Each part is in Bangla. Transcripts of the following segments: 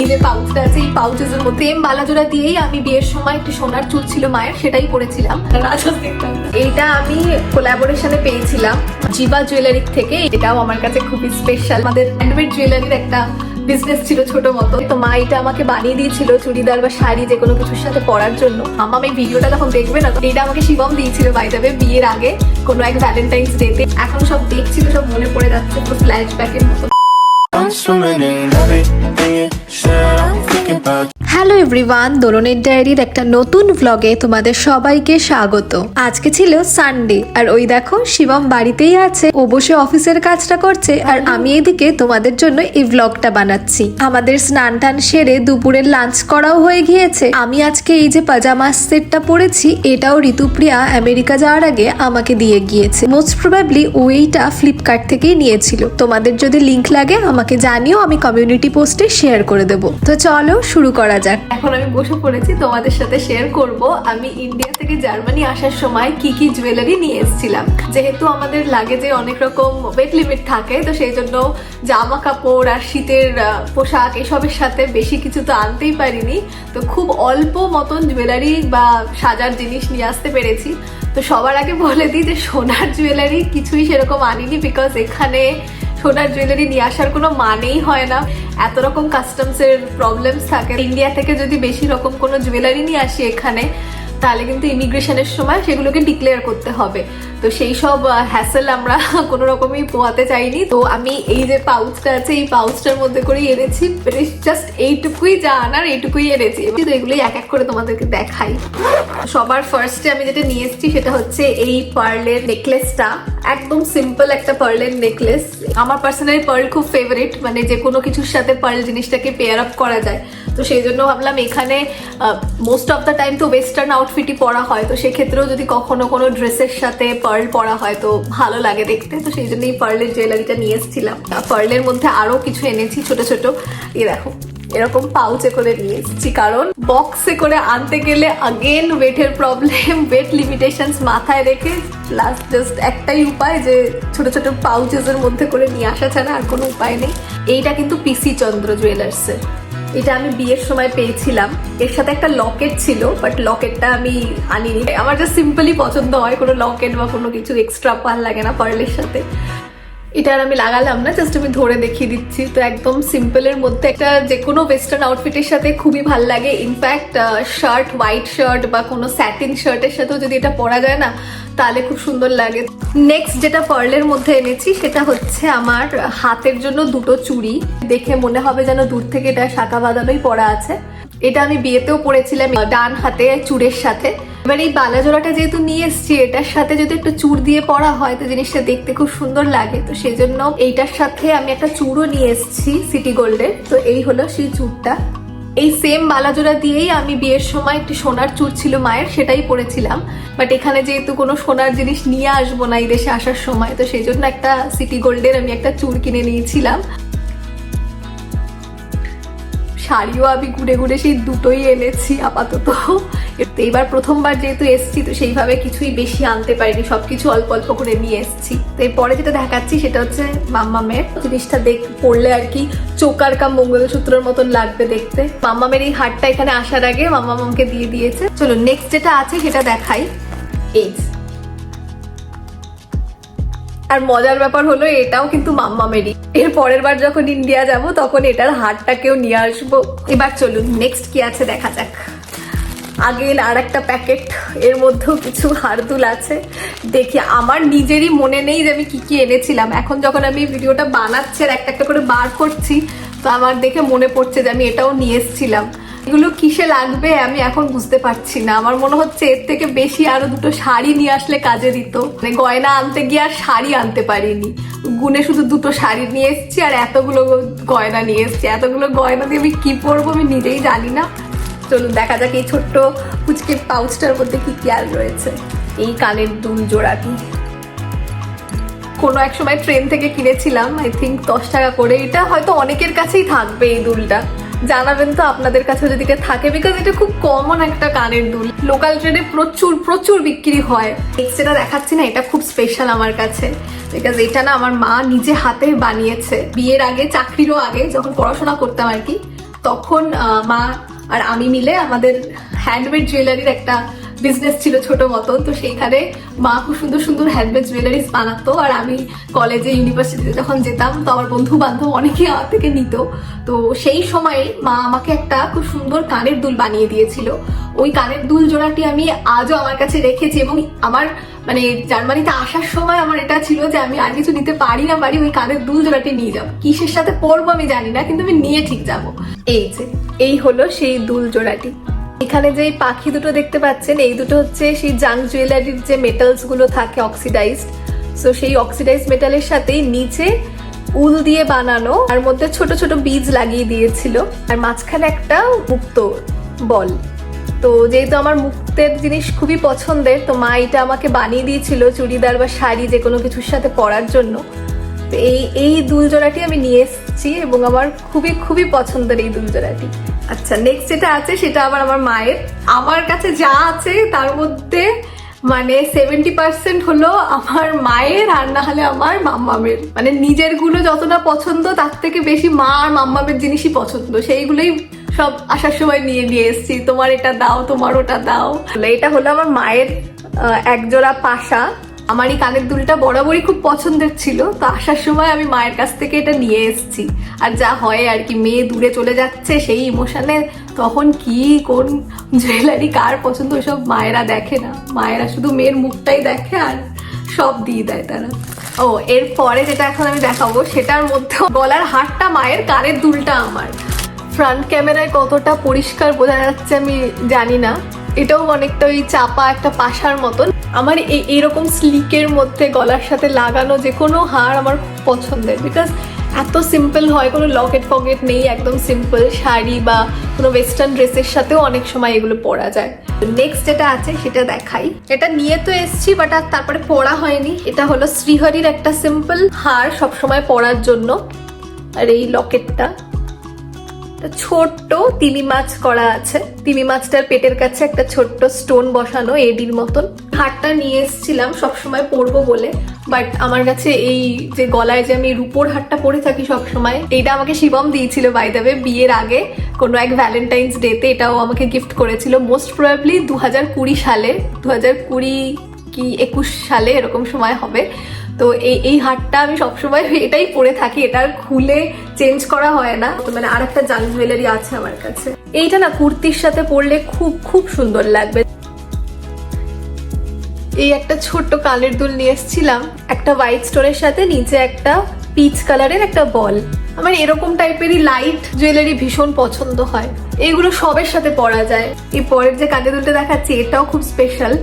যে পাউচটা আছে এই পাউচের মধ্যে সেম বালাজোড়া দিয়েই আমি বিয়ের সময় একটি সোনার চুল ছিল মায়ের, সেটাই পরেছিলাম। এইটা আমি কোলাবোরেশনে পেয়েছিলাম জিবা জুয়েলারি থেকে। এটাও আমার কাছে খুবই স্পেশাল। আমাদের হ্যান্ডমেড জুয়েলারির একটা বিজনেস ছিল ছোট মতো, তো মা এটা আমাকে বানিয়ে দিয়েছিল চুড়িদার বা শাড়ি যে কোনো কিছুর সাথে পরার জন্য। মামা এই ভিডিওটা যখন দেখবে না, এটা আমাকে শিবম দিয়েছিল বাই দ্য ওয়ে বিয়ের আগে কোনো এক ভ্যালেন্টাইন্স ডেতে। এখন সব দেখছি তো সব মনে পড়ে যাচ্ছে, পুরো ফ্ল্যাশব্যাকের মতো। হ্যালো এভরিওয়ান, দোলনের ডায়েরির একটা নতুন ব্লগে তোমাদের সবাইকে স্বাগত। আজকে ছিল সানডে আর ওই দেখো শিবম বাড়িতেই আছে, ও বসে অফিসের কাজটা করছে আর আমি এদিকে তোমাদের জন্য এই ব্লগটা বানাচ্ছি। আমাদের স্নান টান সেরে দুপুরের লাঞ্চ করাও হয়ে গিয়েছে। আমি আজকে এই যে পাজামা সেটটা পরেছি, এটাও ঋতুপ্রিয়া আমেরিকা যাওয়ার আগে আমাকে দিয়ে গিয়েছে। মোস্ট প্রবাবলি ও এইটা ফ্লিপকার্ট থেকেই নিয়েছিল। তোমাদের যদি লিংক লাগে আমাকে জানিও, আমি কমিউনিটি পোস্টে শেয়ার করে দেবো। তো চলো শুরু করা যাক। এখন আমি বসে পড়েছি তোমাদের সাথে শেয়ার করব আমি ইন্ডিয়া থেকে জার্মানি আসার সময় কি কি জুয়েলারি নিয়ে এসেছিলাম। যেহেতু আমাদের লাগেজে অনেক রকম ওয়েট লিমিট থাকে, তো সেই জন্য জামা কাপড় আর শীতের পোশাক এসবের সাথে বেশি কিছু তো আনতেই পারিনি। তো খুব অল্প মতন জুয়েলারি বা সাজার জিনিস নিয়ে আসতে পেরেছি। তো সবার আগে বলে দিই যে সোনার জুয়েলারি কিছুই সেরকম আনিনি, বিকজ এখানে সোনার জুয়েলারি নিয়ে আসার কোনো মানেই হয় না। এত রকম কাস্টমসের প্রবলেমস থাকে। ইন্ডিয়া থেকে যদি বেশি রকম কোনো জুয়েলারি নিয়ে আসি এখানে, তাহলে কিন্তু ইমিগ্রেশনের সময় সেগুলোকে ডিক্লেয়ার করতে হবে। তো সেই সব হ্যাসেল আমরা কোনো রকমই পোয়াতে চাইনি। তো আমি এই যে পাউচটা আছে এই পাউচটার মধ্যে করেই এনেছি। জাস্ট এইটুকুই যা আনার এইটুকুই এনেছি। তো এগুলোই এক এক করে তোমাদেরকে দেখাই। সবার ফার্স্টে আমি যেটা নিয়ে এসেছি সেটা হচ্ছে এই পার্লের নেকলেসটা। একদম সিম্পল একটা পার্লের নেকলেস। আমার পার্সোনালি পার্ল খুব ফেভারিট, মানে যে কোনো কিছুর সাথে পার্ল জিনিসটাকে পেয়ার আপ করা যায়। তো সেই জন্য ভাবলাম এখানে মোস্ট অফ দ্য টাইম তো ওয়েস্টার্ন আউটফিটই পরা হয়, তো সেক্ষেত্রেও যদি কখনো কোনো ড্রেসের সাথে পার্ল পরা হয় তো ভালো লাগে দেখতে। তো সেই জন্য এই পার্লের জুয়েলারিটা নিয়ে এসেছিলাম। পার্লের মধ্যে আরো কিছু এনেছি ছোট ছোট। এই দেখো এরকম পাউচে করে নিয়ে এসেছি, কারণ বক্সে করে আনতে গেলে আগেন ওয়েটের প্রবলেম, ওয়েট লিমিটেশনস মাথায় রেখে প্লাস জাস্ট একটাই উপায় যে ছোট ছোট পাউচেসের মধ্যে করে নিয়ে আসা ছাড়া আর কোনো উপায় নেই। এইটা কিন্তু পিসি চন্দ্র জুয়েলার্সের। এটা আমি বিয়ের সময় পেয়েছিলাম। এর সাথে একটা লকেট ছিল, বাট লকেটটা আমি আনিনি। আমার যা সিম্পলি পছন্দ হয়, কোনো লকেট বা কোনো কিছু এক্সট্রা ভালো লাগে না পার্লের সাথে। এটা আর আমি লাগালাম না, জাস্ট আমি ধরে দেখিয়ে দিচ্ছি। তো একদম সিম্পলের মধ্যে একটা যে কোনো ওয়েস্টার্ন আউটফিটের সাথে খুবই ভাল লাগে। ইনফ্যাক্ট শার্ট, হোয়াইট শার্ট বা কোনো স্যাটিন শার্টের সাথেও যদি এটা পরা যায় না তাহলে খুব সুন্দর লাগে। নেক্সট যেটা পার্লের মধ্যে এনেছি সেটা হচ্ছে আমার হাতের জন্য দুটো চুড়ি। দেখে মনে হবে যেন দূর থেকে এটা শাখা বাঁধানোই পরা আছে। এটা আমি বিয়েতেও পরেছিলাম ডান হাতে চূড়ের সাথে। এবার এই বালাজোড়াটা যেহেতু নিয়ে এসছি, এটার সাথে যদি একটু চূড় দিয়ে পরা হয় তো জিনিসটা দেখতে খুব সুন্দর লাগে। তো সেই জন্য এইটার সাথে আমি একটা চূড়ও নিয়ে এসছি সিটি গোল্ডের। তো এই হলো সেই চূড়টা। এই সেম বালাজোড়া দিয়েই আমি বিয়ের সময় একটি সোনার চূড় ছিল মায়ের, সেটাই পরেছিলাম। বাট এখানে যেহেতু কোনো সোনার জিনিস নিয়ে আসবো না এই দেশে আসার সময়, তো সেই জন্য একটা সিটি গোল্ডের আমি একটা চূড় কিনে নিয়েছিলাম। শাড়িও আমি ঘুরে ঘুরে সেই দুটোই এনেছি আপাতত। এইবার প্রথমবার যেহেতু এসছি তো সেইভাবে কিছুই বেশি আনতে পারিনি, সবকিছু অল্প অল্প করে নিয়ে এসছি। তো এরপরে যেটা দেখাচ্ছি সেটা হচ্ছে মাম্মামের জিনিসটা পড়লে আর কি চোকার কাম মঙ্গলসূত্রের মতন লাগবে দেখতে। মাম্মামের এই হারটা এখানে আসার আগে মাম্মামকে দিয়ে দিয়েছে। চলো নেক্সট যেটা আছে সেটা দেখাই। এই আর মজার ব্যাপার হলো এটাও কিন্তু মাম্মামেরই। এর পরের বার যখন ইন্ডিয়া যাব তখন এটার হারটাকেও নিয়ে আসবো। এবার চলুন নেক্সট কি আছে দেখা যাক। আগে আর একটা প্যাকেট, এর মধ্যেও কিছু হারদুল আছে। দেখি, আমার নিজেরই মনে নেই যে আমি কি কি এনেছিলাম। এখন যখন আমি ভিডিওটা বানাচ্ছি আর একটা একটা করে বার করছি, তো আমার দেখে মনে পড়ছে যে আমি এটাও নিয়ে এসেছিলাম। এগুলো কিসে লাগবে আমি এখন বুঝতে পারছি না। আমার মনে হচ্ছে এর থেকে বেশি আরো দুটো শাড়ি নিয়ে আসলে কাজে দিত। মানে গয়না আনতে গিয়ে আর শাড়ি আনতে পারিনি, গুনে শুধু দুটো শাড়ি নিয়ে এসেছি আর এতগুলো গয়না নিয়ে এসেছি। এতগুলো গয়না দিয়ে আমি কি পরবো আমি নিজেই জানি না। চলুন দেখা যাক এই ছোট্ট কুচকে পাউচটার মধ্যে কি কি আর রয়েছে। এই কানের দুল জোড়াটি কোনো এক সময় ট্রেন থেকে কিনেছিলাম, আই থিঙ্ক 10 টাকা করে। এটা হয়তো অনেকের কাছেই থাকবে এই দুলটা, জানাবেন তো আপনাদের কাছে যদি থাকে, বিকজ এটা খুব কমন একটা কানের দুল। লোকাল ট্রেনে প্রচুর প্রচুর বিক্রি হয়। যেটা দেখাচ্ছি না এটা খুব স্পেশাল আমার কাছে, বিকজ এটা না আমার মা নিজে হাতে বানিয়েছে। বিয়ের আগে, চাকরিরও আগে, যখন পড়াশোনা করতাম আর কি, তখন মা আর আমি মিলে আমাদের হ্যান্ডমেড জুয়েলারির একটা বিজনেস ছিল ছোট মতো। তো সেইখানে মা খুব সুন্দর সুন্দর হ্যান্ডমেড জুয়েলারিস বানাতো, আর আমি কলেজে ইউনিভার্সিটিতে যখন যেতাম তো আমার বন্ধু বান্ধব অনেকেই আমার থেকে নিত। তো সেই সময় মা আমাকে একটা খুব সুন্দর কানের দুল বানিয়ে দিয়েছিল। ওই কানের দুল জোড়াটি আমি আজও আমার কাছে রেখেছি, এবং আমার মানে জার্মানিতে আসার সময় আমার এটা ছিল যে আমি আর কিছু নিতে পারি না পারি, ওই কানের দুল জোড়াটি নিয়ে যাবো। কিসের সাথে পরবো আমি জানি না, কিন্তু আমি নিয়ে ঠিক যাবো। এই হলো সেই দুল জোড়াটি। এখানে যে পাখি দুটো দেখতে পাচ্ছেন, এই দুটো হচ্ছে সেই জাং জুয়েলারির যে মেটালস গুলো থাকে অক্সিডাইজড, সো সেই অক্সিডাইজড মেটালের সাথেই নিচে উল দিয়ে বানানো, আর মধ্যে ছোট ছোট বীজ লাগিয়ে দিয়েছিল, আর মাঝখানে একটা মুক্ত বল। তো যেহেতু আমার মুক্তের জিনিস খুবই পছন্দের, তো মা এটা আমাকে বানিয়ে দিয়েছিল চুড়িদার বা শাড়ি যে কোনো কিছুর সাথে পরার জন্য। তো এই দুল জোড়াটি আমি নিয়ে এসেছি, এবং আমার খুবই খুবই পছন্দের এই দুল জোড়াটি। আচ্ছা, নেক্সট যেটা আছে সেটা আবার আমার মায়ের। আমার কাছে যা আছে তার মধ্যে মানে 70% হলো আমার মায়ের, আর না হলে আমার মাম্মামের। মানে নিজের গুলো যতটা পছন্দ তার থেকে বেশি মা আর মাম্মামের জিনিসই পছন্দ, সেইগুলোই সব আসার সময় নিয়ে এসেছি। তোমার এটা দাও, তোমার ওটা দাও। এটা হলো আমার মায়ের একজোড়া পাশা। আমার এই কানের দুলটা বরাবরই খুব পছন্দের ছিল, তো আসার সময় আমি মায়ের কাছ থেকে এটা নিয়ে এসেছি। আর যা হয় আর কি, মেয়ে দূরে চলে যাচ্ছে সেই ইমোশনে তখন কি কোন জুয়েলারি কার পছন্দ ওইসব মায়েরা দেখে না, মায়েরা শুধু মেয়ের মুখটাই দেখে আর সব দিয়ে দেয় তারা। ও এরপরে যেটা এখন আমি দেখাবো সেটার মধ্যে গলার হারটা মায়ের, কানের দুলটা আমার। ফ্রন্ট ক্যামেরায় কতটা পরিষ্কার বোঝা যাচ্ছে আমি জানি না, এটাও অনেকটা ওই চাপা একটা পাশার মতন। আমার এইরকম স্লিকের মধ্যে গলার সাথে লাগানো যে কোনো হার আমার খুব পছন্দের, বিকজ এত সিম্পল হয়, কোনো লকেট পকেট নেই, একদম সিম্পল। শাড়ি বা কোনো ওয়েস্টার্ন ড্রেসের সাথেও অনেক সময় এগুলো পরা যায়। নেক্সট যেটা আছে সেটা দেখাই। এটা নিয়ে তো এসছি বাট আর তারপরে পরা হয়নি। এটা হলো শ্রীহরির একটা সিম্পল হার সবসময় পরার জন্য, আর এই লকেটটা ছোট্ট তিমি মাছ করা আছে। তিমি মাছটার পেটের কাছে একটা ছোট্ট স্টোন বসানো এডির মতন। হারটা নিয়ে এসেছিলাম সবসময় পরবো বলে, বাট আমার কাছে এই যে গলায় যে আমি রূপোর হারটা পরে থাকি সবসময়, এইটা আমাকে শিবম দিয়েছিল বাই দ্য ওয়ে বিয়ের আগে কোনো এক ভ্যালেন্টাইন্স ডেতে। এটাও আমাকে গিফট করেছিল মোস্ট প্রবাবলি 2020 সালে, 2020 কি 21 সালে এরকম সময় হবে। তো এই হারটা আমি সবসময় এটাই পরে থাকি, এটা খুলে চেঞ্জ করা হয় না। তো মানে আর একটা জাং জুয়েলারি আছে আমার কাছে, এইটা না কুর্তির সাথে পরলে খুব খুব সুন্দর লাগবে। এই একটা ছোট্ট কানের দুল নিয়ে এসেছিলাম, একটা হোয়াইট স্টোনের সাথে নিচে একটা পিচ কালারের একটা বল। আমার এরকম টাইপেরই লাইট জুয়েলারি ভীষণ পছন্দ হয়, এইগুলো সবের সাথে পরা যায়। এই পরের যে কানের দুলটা দেখাচ্ছি এটাও খুব স্পেশাল।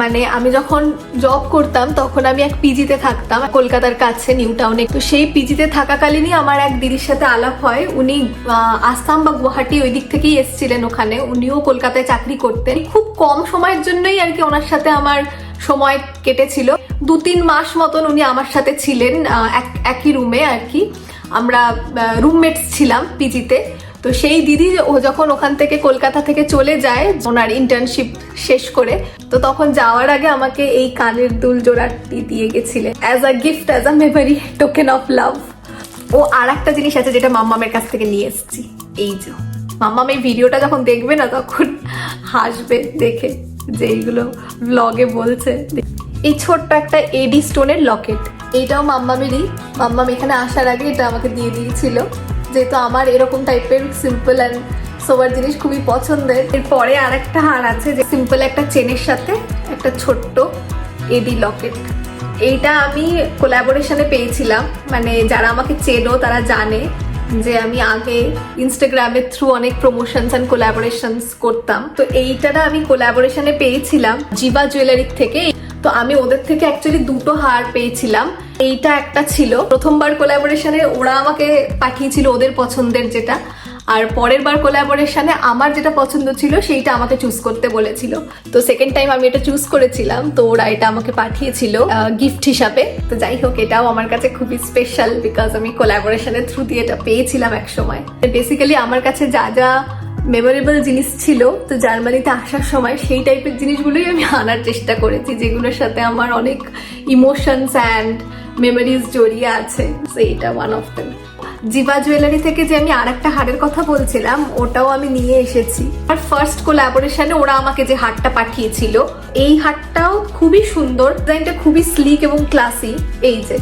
মানে আমি যখন জব করতাম তখন আমি এক পিজিতে থাকতাম কলকাতার কাছে নিউ টাউনে। তো সেই পিজিতে থাকাকালীনই আমার এক দিদির সাথে আলাপ হয়। উনি আসাম বা গুয়াহাটি ওই দিক থেকেই এসেছিলেন ওখানে, উনিও কলকাতায় চাকরি করতেন। খুব কম সময়ের জন্যই আর কি ওনার সাথে আমার সময় কেটেছিল। 2-3 মাস মতন উনি আমার সাথে ছিলেন একই রুমে আর কি, আমরা রুমমেটস ছিলাম পিজিতে। তো সেই দিদি ও যখন ওখান থেকে কলকাতা থেকে চলে যায় ওনার ইন্টার্নশিপ শেষ করে, তো তখন যাওয়ার আগে আমাকে এই কানের দুল জোড়াটি দিয়ে গেছিলেন as a gift, as a memory, token of love. ও আর একটা জিনিস আছে যেটা মাম্মামের কাছ থেকে নিয়ে এসেছি, এই যে মাম্মাম এই ভিডিওটা যখন দেখবে না তখন হাসবে দেখে যে এইগুলো ব্লগে বলছে। এই ছোট্ট একটা এডি স্টোনের লকেট, এইটাও মাম্মামেরই। মাম্মাম এখানে আসার আগে এটা আমাকে দিয়ে দিয়েছিল, যেহেতু আমার এরকম টাইপের সিম্পল অ্যান্ড সোবার জিনিস খুবই পছন্দের। এরপরে আর একটা হার আছে যে সিম্পল একটা চেনের সাথে একটা ছোট্ট এডি লকেট। এইটা আমি কোলাবোরেশনে পেয়েছিলাম, মানে যারা আমাকে চেনো তারা জানে যে আমি আগে ইনস্টাগ্রামের থ্রু অনেক প্রমোশনস অ্যান্ড কোলাবোরেশনস করতাম। তো এইটা আমি কোলাবোরেশনে পেয়েছিলাম জিবা জুয়েলারির থেকে। তো আমি ওদের থেকে অ্যাকচুয়ালি দুটো হার পেয়েছিলাম, এইটা একটা ছিল প্রথমবার কোলাবোরেশনে ওরা আমাকে পাঠিয়েছিল ওদের পছন্দের যেটা, আর পরের বার কোলাবোরেশনে আমার যেটা পছন্দ ছিল সেইটা আমাকে চুজ করতে বলেছিল। তো সেকেন্ড টাইম আমি এটা চুজ করেছিলাম, তো ওরা এটা আমাকে পাঠিয়েছিল গিফট হিসাবে। তো যাই হোক, এটাও আমার কাছে খুবই স্পেশাল বিকজ আমি কোলাবোরেশনের থ্রু দিয়ে এটা পেয়েছিলাম এক সময়। বেসিক্যালি আমার কাছে যা যা মেমোরেবল জিনিস ছিল তো জার্মানিতে আসার সময় সেই টাইপের জিনিসগুলোই আমি আনার চেষ্টা করেছি, যেগুলোর সাথে আমার অনেক ইমোশনস অ্যান্ড মেমোরিজ জড়িয়ে আছে। তো এইটা ওয়ান অফ দেম। জিবা জুয়েলারি থেকে যে আমি আরেকটা হারের কথা বলছিলাম ওটাও আমি নিয়ে এসেছি। আর ফার্স্ট কোলাবোরেশনে ওরা আমাকে যে হারটা পাঠিয়েছিল এই হারটাও খুবই সুন্দর, ডিজাইনটা খুবই স্লিক এবং ক্লাসি। এই যে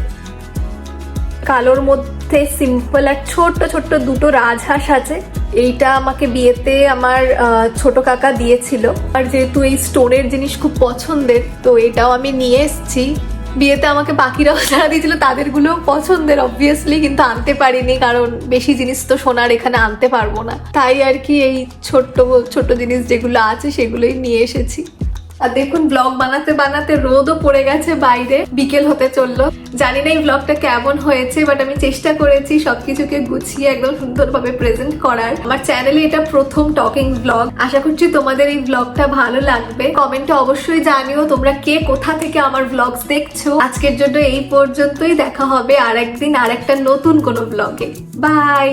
কালোর মধ্যে সিম্পল আর ছোট্ট ছোট্ট দুটো রাজহাঁস আছে। এইটা আমাকে বিয়েতে আমার ছোট কাকা দিয়েছিল, আর যেহেতু এই স্টোনের জিনিস খুব পছন্দের তো এটাও আমি নিয়ে এসেছি। বিয়েতে আমাকে বাকিরাও যারা দিয়েছিল তাদেরগুলোও পছন্দের অবভিয়াসলি, কিন্তু আনতে পারিনি কারণ বেশি জিনিস তো সোনার এখানে আনতে পারবো না, তাই আর কি এই ছোট্ট ছোট্ট জিনিস যেগুলো আছে সেগুলোই নিয়ে এসেছি। আর দেখুন ব্লগ বানাতে বানাতে রোদও পড়ে গেছে বাইরে, বিকেল হতে চললো। জানি না এই ব্লগটা কেমন হয়েছে, বাট আমি চেষ্টা করেছি সবকিছুকে গুছিয়ে একদম সুন্দরভাবে প্রেজেন্ট করার। আমার চ্যানেলে এটা প্রথম টকিং ব্লগ। আশা করছি তোমাদের এই ব্লগটা ভালো লাগবে। কমেন্টে অবশ্যই জানিও তোমরা কে কোথা থেকে আমার ব্লগস দেখছো। আজকের জন্য এই পর্যন্তই, দেখা হবে আর একদিন আর একটা নতুন কোনো ব্লগে। বাই।